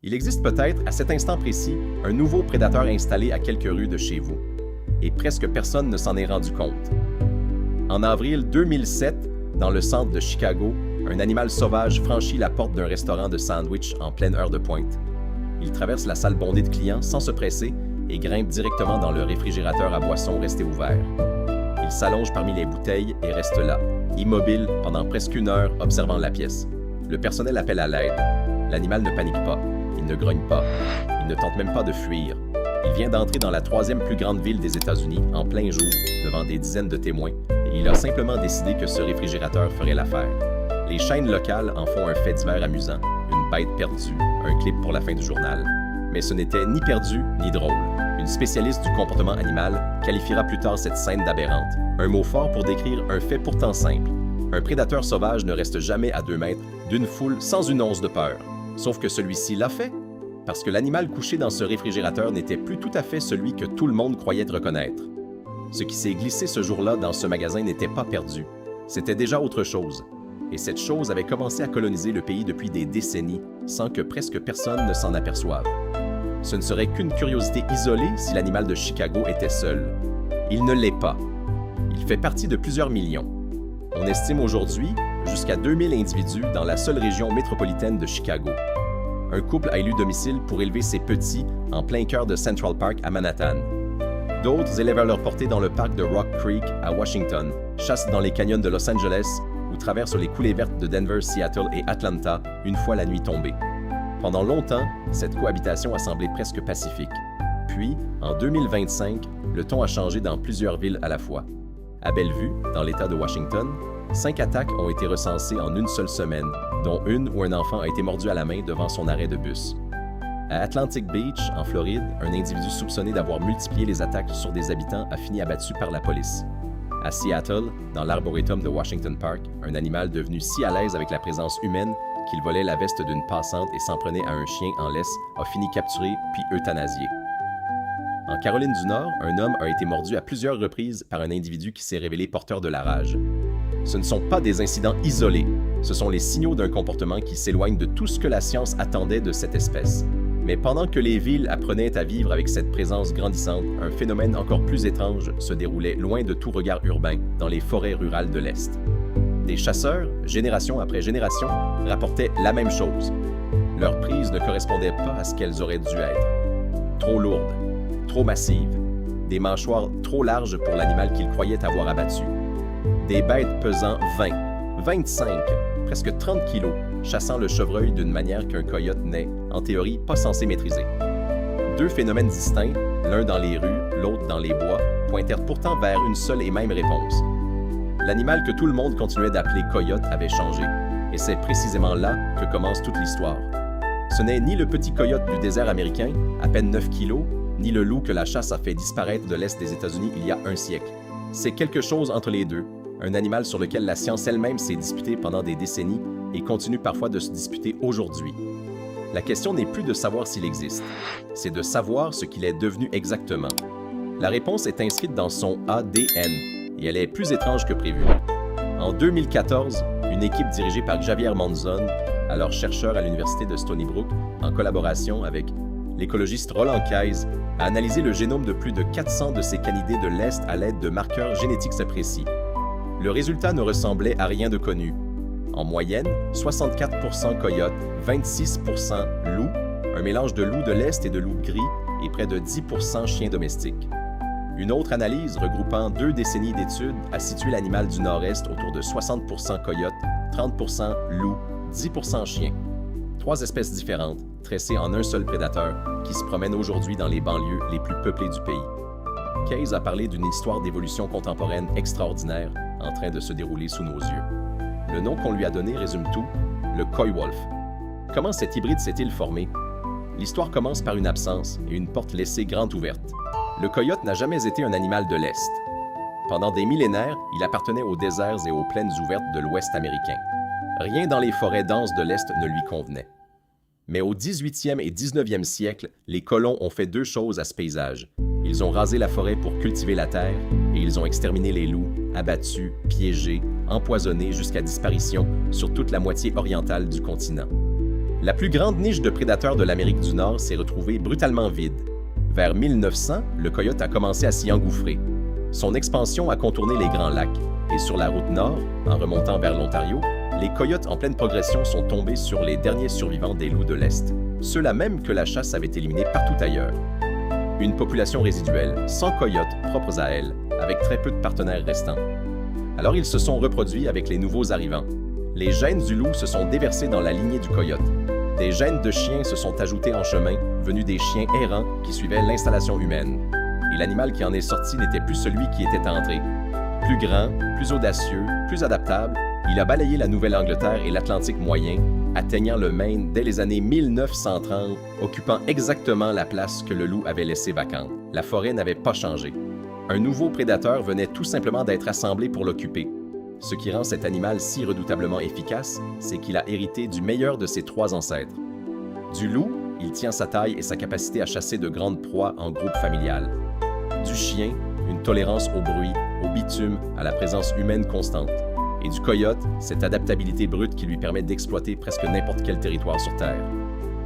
Il existe peut-être, à cet instant précis, un nouveau prédateur installé à quelques rues de chez vous. Et presque personne ne s'en est rendu compte. En avril 2007, dans le centre de Chicago, un animal sauvage franchit la porte d'un restaurant de sandwich en pleine heure de pointe. Il traverse la salle bondée de clients sans se presser et grimpe directement dans le réfrigérateur à boissons resté ouvert. Il s'allonge parmi les bouteilles et reste là, immobile pendant presque une heure, observant la pièce. Le personnel appelle à l'aide. L'animal ne panique pas. Il ne grogne pas. Il ne tente même pas de fuir. Il vient d'entrer dans la troisième plus grande ville des États-Unis, en plein jour, devant des dizaines de témoins, et il a simplement décidé que ce réfrigérateur ferait l'affaire. Les chaînes locales en font un fait divers amusant, une bête perdue, un clip pour la fin du journal. Mais ce n'était ni perdu, ni drôle. Une spécialiste du comportement animal qualifiera plus tard cette scène d'aberrante, un mot fort pour décrire un fait pourtant simple. Un prédateur sauvage ne reste jamais à 2 mètres d'une foule sans une once de peur. Sauf que celui-ci l'a fait, parce que l'animal couché dans ce réfrigérateur n'était plus tout à fait celui que tout le monde croyait reconnaître. Ce qui s'est glissé ce jour-là dans ce magasin n'était pas perdu. C'était déjà autre chose. Et cette chose avait commencé à coloniser le pays depuis des décennies, sans que presque personne ne s'en aperçoive. Ce ne serait qu'une curiosité isolée si l'animal de Chicago était seul. Il ne l'est pas. Il fait partie de plusieurs millions. On estime aujourd'hui jusqu'à 2000 individus dans la seule région métropolitaine de Chicago. Un couple a élu domicile pour élever ses petits en plein cœur de Central Park à Manhattan. D'autres élèvent à leur portée dans le parc de Rock Creek à Washington, chassent dans les canyons de Los Angeles ou traversent les coulées vertes de Denver, Seattle et Atlanta une fois la nuit tombée. Pendant longtemps, cette cohabitation a semblé presque pacifique. Puis, en 2025, le ton a changé dans plusieurs villes à la fois. À Bellevue, dans l'État de Washington, 5 attaques ont été recensées en une seule semaine, dont une où un enfant a été mordu à la main devant son arrêt de bus. À Atlantic Beach, en Floride, un individu soupçonné d'avoir multiplié les attaques sur des habitants a fini abattu par la police. À Seattle, dans l'arboretum de Washington Park, un animal devenu si à l'aise avec la présence humaine qu'il volait la veste d'une passante et s'en prenait à un chien en laisse a fini capturé puis euthanasié. En Caroline du Nord, un homme a été mordu à plusieurs reprises par un individu qui s'est révélé porteur de la rage. Ce ne sont pas des incidents isolés, ce sont les signaux d'un comportement qui s'éloigne de tout ce que la science attendait de cette espèce. Mais pendant que les villes apprenaient à vivre avec cette présence grandissante, un phénomène encore plus étrange se déroulait loin de tout regard urbain, dans les forêts rurales de l'Est. Des chasseurs, génération après génération, rapportaient la même chose. Leurs prises ne correspondaient pas à ce qu'elles auraient dû être. Trop lourdes, trop massives, des mâchoires trop larges pour l'animal qu'ils croyaient avoir abattu. Des bêtes pesant 20, 25, presque 30 kilos, chassant le chevreuil d'une manière qu'un coyote n'est, en théorie, pas censé maîtriser. 2 phénomènes distincts, l'un dans les rues, l'autre dans les bois, pointèrent pourtant vers une seule et même réponse. L'animal que tout le monde continuait d'appeler coyote avait changé, et c'est précisément là que commence toute l'histoire. Ce n'est ni le petit coyote du désert américain, à peine 9 kilos, ni le loup que la chasse a fait disparaître de l'Est des États-Unis il y a un siècle. C'est quelque chose entre les deux, un animal sur lequel la science elle-même s'est disputée pendant des décennies et continue parfois de se disputer aujourd'hui. La question n'est plus de savoir s'il existe, c'est de savoir ce qu'il est devenu exactement. La réponse est inscrite dans son ADN, et elle est plus étrange que prévu. En 2014, une équipe dirigée par Javier Monzon, alors chercheur à l'université de Stony Brook, en collaboration avec l'écologiste Roland Keyes, a analysé le génome de plus de 400 de ces canidés de l'Est à l'aide de marqueurs génétiques précis. Le résultat ne ressemblait à rien de connu. En moyenne, 64% coyotes, 26% loups, un mélange de loups de l'Est et de loups gris, et près de 10% chiens domestiques. Une autre analyse regroupant 2 décennies d'études a situé l'animal du Nord-Est autour de 60% coyotes, 30% loups, 10% chiens. 3 espèces différentes, tressées en un seul prédateur, qui se promènent aujourd'hui dans les banlieues les plus peuplées du pays. Keyes a parlé d'une histoire d'évolution contemporaine extraordinaire en train de se dérouler sous nos yeux. Le nom qu'on lui a donné résume tout, le Coy Wolf. Comment cet hybride s'est-il formé? L'histoire commence par une absence et une porte laissée grande ouverte. Le coyote n'a jamais été un animal de l'Est. Pendant des millénaires, il appartenait aux déserts et aux plaines ouvertes de l'Ouest américain. Rien dans les forêts denses de l'Est ne lui convenait. Mais au 18e et 19e siècle, les colons ont fait 2 choses à ce paysage. Ils ont rasé la forêt pour cultiver la terre et ils ont exterminé les loups, abattus, piégés, empoisonnés jusqu'à disparition sur toute la moitié orientale du continent. La plus grande niche de prédateurs de l'Amérique du Nord s'est retrouvée brutalement vide. Vers 1900, le coyote a commencé à s'y engouffrer. Son expansion a contourné les Grands Lacs, et sur la route nord, en remontant vers l'Ontario, les coyotes en pleine progression sont tombés sur les derniers survivants des loups de l'Est, ceux-là même que la chasse avait éliminés partout ailleurs. Une population résiduelle, sans coyotes propres à elle, avec très peu de partenaires restants. Alors ils se sont reproduits avec les nouveaux arrivants. Les gènes du loup se sont déversés dans la lignée du coyote. Des gènes de chiens se sont ajoutés en chemin, venus des chiens errants qui suivaient l'installation humaine. Et l'animal qui en est sorti n'était plus celui qui était entré. Plus grand, plus audacieux, plus adaptable, il a balayé la Nouvelle-Angleterre et l'Atlantique moyen, atteignant le Maine dès les années 1930, occupant exactement la place que le loup avait laissée vacante. La forêt n'avait pas changé. Un nouveau prédateur venait tout simplement d'être assemblé pour l'occuper. Ce qui rend cet animal si redoutablement efficace, c'est qu'il a hérité du meilleur de ses trois ancêtres. Du loup, il tient sa taille et sa capacité à chasser de grandes proies en groupe familial. Du chien, une tolérance au bruit, au bitume, à la présence humaine constante. Et du coyote, cette adaptabilité brute qui lui permet d'exploiter presque n'importe quel territoire sur Terre.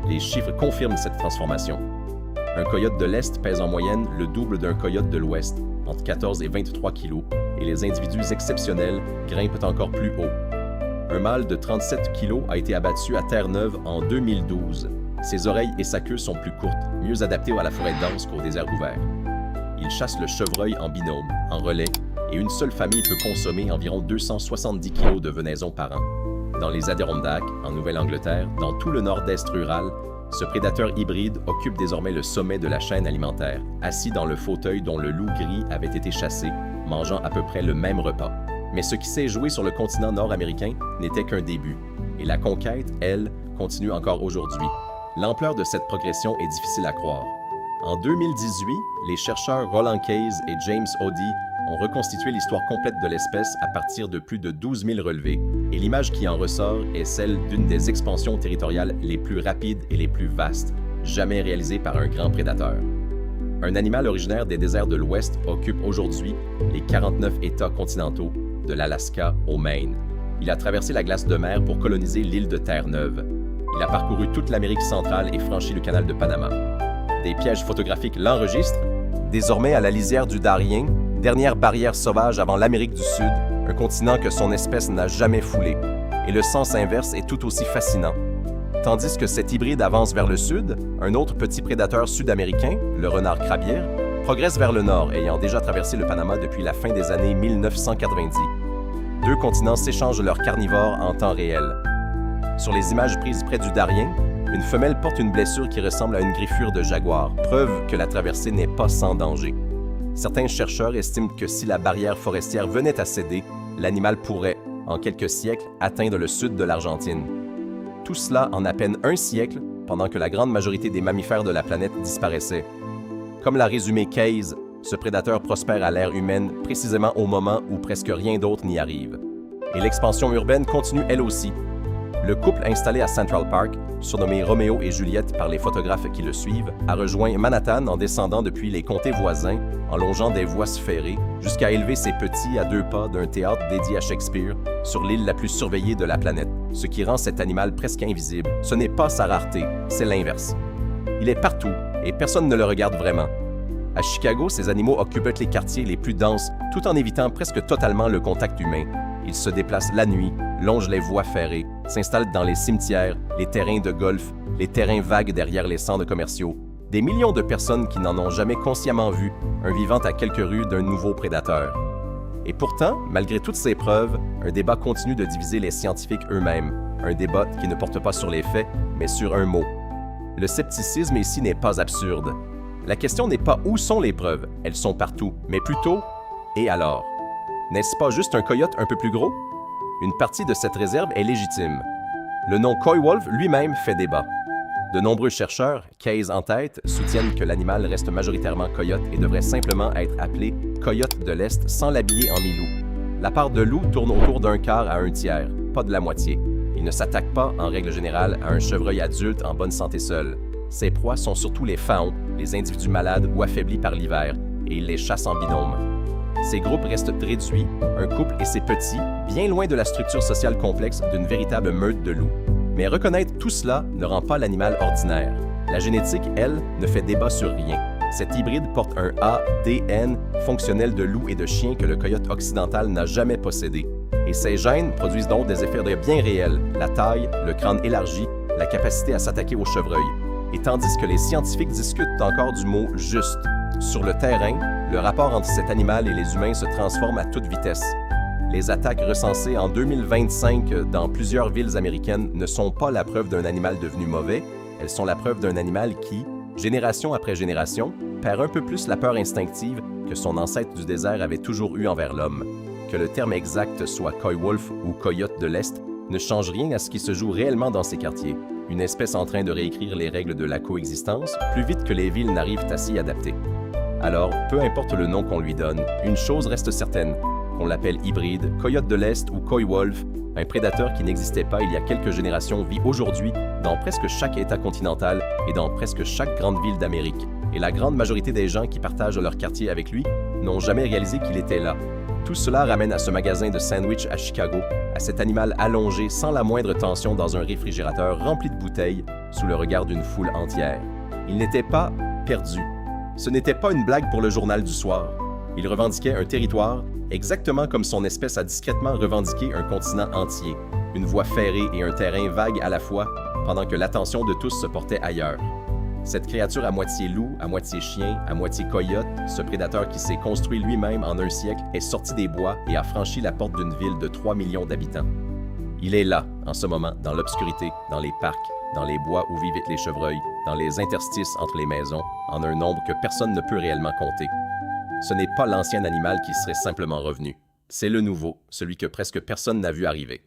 Les chiffres confirment cette transformation. Un coyote de l'Est pèse en moyenne le double d'un coyote de l'Ouest, entre 14 et 23 kg, et les individus exceptionnels grimpent encore plus haut. Un mâle de 37 kg a été abattu à Terre-Neuve en 2012. Ses oreilles et sa queue sont plus courtes, mieux adaptées à la forêt dense qu'au désert ouvert. Il chasse le chevreuil en binôme, en relais, et une seule famille peut consommer environ 270 kg de venaison par an. Dans les Adirondacks, en Nouvelle-Angleterre, dans tout le nord-est rural, ce prédateur hybride occupe désormais le sommet de la chaîne alimentaire, assis dans le fauteuil dont le loup gris avait été chassé, mangeant à peu près le même repas. Mais ce qui s'est joué sur le continent nord-américain n'était qu'un début, et la conquête, elle, continue encore aujourd'hui. L'ampleur de cette progression est difficile à croire. En 2018, les chercheurs Roland Case et James Odie ont reconstitué l'histoire complète de l'espèce à partir de plus de 12 000 relevés, et l'image qui en ressort est celle d'une des expansions territoriales les plus rapides et les plus vastes, jamais réalisées par un grand prédateur. Un animal originaire des déserts de l'Ouest occupe aujourd'hui les 49 États continentaux, de l'Alaska au Maine. Il a traversé la glace de mer pour coloniser l'île de Terre-Neuve. Il a parcouru toute l'Amérique centrale et franchi le canal de Panama. Des pièges photographiques l'enregistrent. Désormais à la lisière du Darien, dernière barrière sauvage avant l'Amérique du Sud, un continent que son espèce n'a jamais foulé. Et le sens inverse est tout aussi fascinant. Tandis que cet hybride avance vers le sud, un autre petit prédateur sud-américain, le renard crabière, progresse vers le nord, ayant déjà traversé le Panama depuis la fin des années 1990. Deux continents s'échangent leurs carnivores en temps réel. Sur les images prises près du Darien, une femelle porte une blessure qui ressemble à une griffure de jaguar, preuve que la traversée n'est pas sans danger. Certains chercheurs estiment que si la barrière forestière venait à céder, l'animal pourrait, en quelques siècles, atteindre le sud de l'Argentine. Tout cela en à peine un siècle, pendant que la grande majorité des mammifères de la planète disparaissaient. Comme l'a résumé Case, ce prédateur prospère à l'ère humaine précisément au moment où presque rien d'autre n'y arrive. Et l'expansion urbaine continue elle aussi. Le couple installé à Central Park, surnommé Roméo et Juliette par les photographes qui le suivent, a rejoint Manhattan en descendant depuis les comtés voisins, en longeant des voies ferrées, jusqu'à élever ses petits à 2 pas d'un théâtre dédié à Shakespeare, sur l'île la plus surveillée de la planète, ce qui rend cet animal presque invisible. Ce n'est pas sa rareté, c'est l'inverse. Il est partout, et personne ne le regarde vraiment. À Chicago, ces animaux occupent les quartiers les plus denses, tout en évitant presque totalement le contact humain. Ils se déplacent la nuit, longent les voies ferrées, s'installent dans les cimetières, les terrains de golf, les terrains vagues derrière les centres commerciaux. Des millions de personnes qui n'en ont jamais consciemment vu, un vivant à quelques rues d'un nouveau prédateur. Et pourtant, malgré toutes ces preuves, un débat continue de diviser les scientifiques eux-mêmes. Un débat qui ne porte pas sur les faits, mais sur un mot. Le scepticisme ici n'est pas absurde. La question n'est pas où sont les preuves, elles sont partout, mais plutôt « et alors ?» N'est-ce pas juste un coyote un peu plus gros? Une partie de cette réserve est légitime. Le nom Coy Wolf lui-même fait débat. De nombreux chercheurs, Case en tête, soutiennent que l'animal reste majoritairement coyote et devrait simplement être appelé coyote de l'Est sans l'habiller en mi-loup. La part de loup tourne autour d'un quart à un tiers, pas de la moitié. Il ne s'attaque pas, en règle générale, à un chevreuil adulte en bonne santé seul. Ses proies sont surtout les faons, les individus malades ou affaiblis par l'hiver, et il les chasse en binôme. Ces groupes restent réduits, un couple et ses petits, bien loin de la structure sociale complexe d'une véritable meute de loups. Mais reconnaître tout cela ne rend pas l'animal ordinaire. La génétique, elle, ne fait débat sur rien. Cet hybride porte un ADN fonctionnel de loup et de chien que le coyote occidental n'a jamais possédé. Et ces gènes produisent donc des effets bien réels, la taille, le crâne élargi, la capacité à s'attaquer aux chevreuils. Et tandis que les scientifiques discutent encore du mot « juste », sur le terrain, le rapport entre cet animal et les humains se transforme à toute vitesse. Les attaques recensées en 2025 dans plusieurs villes américaines ne sont pas la preuve d'un animal devenu mauvais, elles sont la preuve d'un animal qui, génération après génération, perd un peu plus la peur instinctive que son ancêtre du désert avait toujours eue envers l'homme. Que le terme exact soit coy wolf ou coyote de l'Est ne change rien à ce qui se joue réellement dans ces quartiers. Une espèce en train de réécrire les règles de la coexistence plus vite que les villes n'arrivent à s'y adapter. Alors, peu importe le nom qu'on lui donne, une chose reste certaine, qu'on l'appelle hybride, coyote de l'Est ou coy wolf, un prédateur qui n'existait pas il y a quelques générations vit aujourd'hui dans presque chaque État continental et dans presque chaque grande ville d'Amérique. Et la grande majorité des gens qui partagent leur quartier avec lui n'ont jamais réalisé qu'il était là. Tout cela ramène à ce magasin de sandwich à Chicago, à cet animal allongé sans la moindre tension dans un réfrigérateur rempli de bouteilles, sous le regard d'une foule entière. Il n'était pas perdu. Ce n'était pas une blague pour le journal du soir. Il revendiquait un territoire, exactement comme son espèce a discrètement revendiqué un continent entier, une voie ferrée et un terrain vague à la fois, pendant que l'attention de tous se portait ailleurs. Cette créature à moitié loup, à moitié chien, à moitié coyote, ce prédateur qui s'est construit lui-même en un siècle, est sorti des bois et a franchi la porte d'une ville de 3 millions d'habitants. Il est là, en ce moment, dans l'obscurité, dans les parcs, dans les bois où vivent les chevreuils, dans les interstices entre les maisons, en un nombre que personne ne peut réellement compter. Ce n'est pas l'ancien animal qui serait simplement revenu. C'est le nouveau, celui que presque personne n'a vu arriver.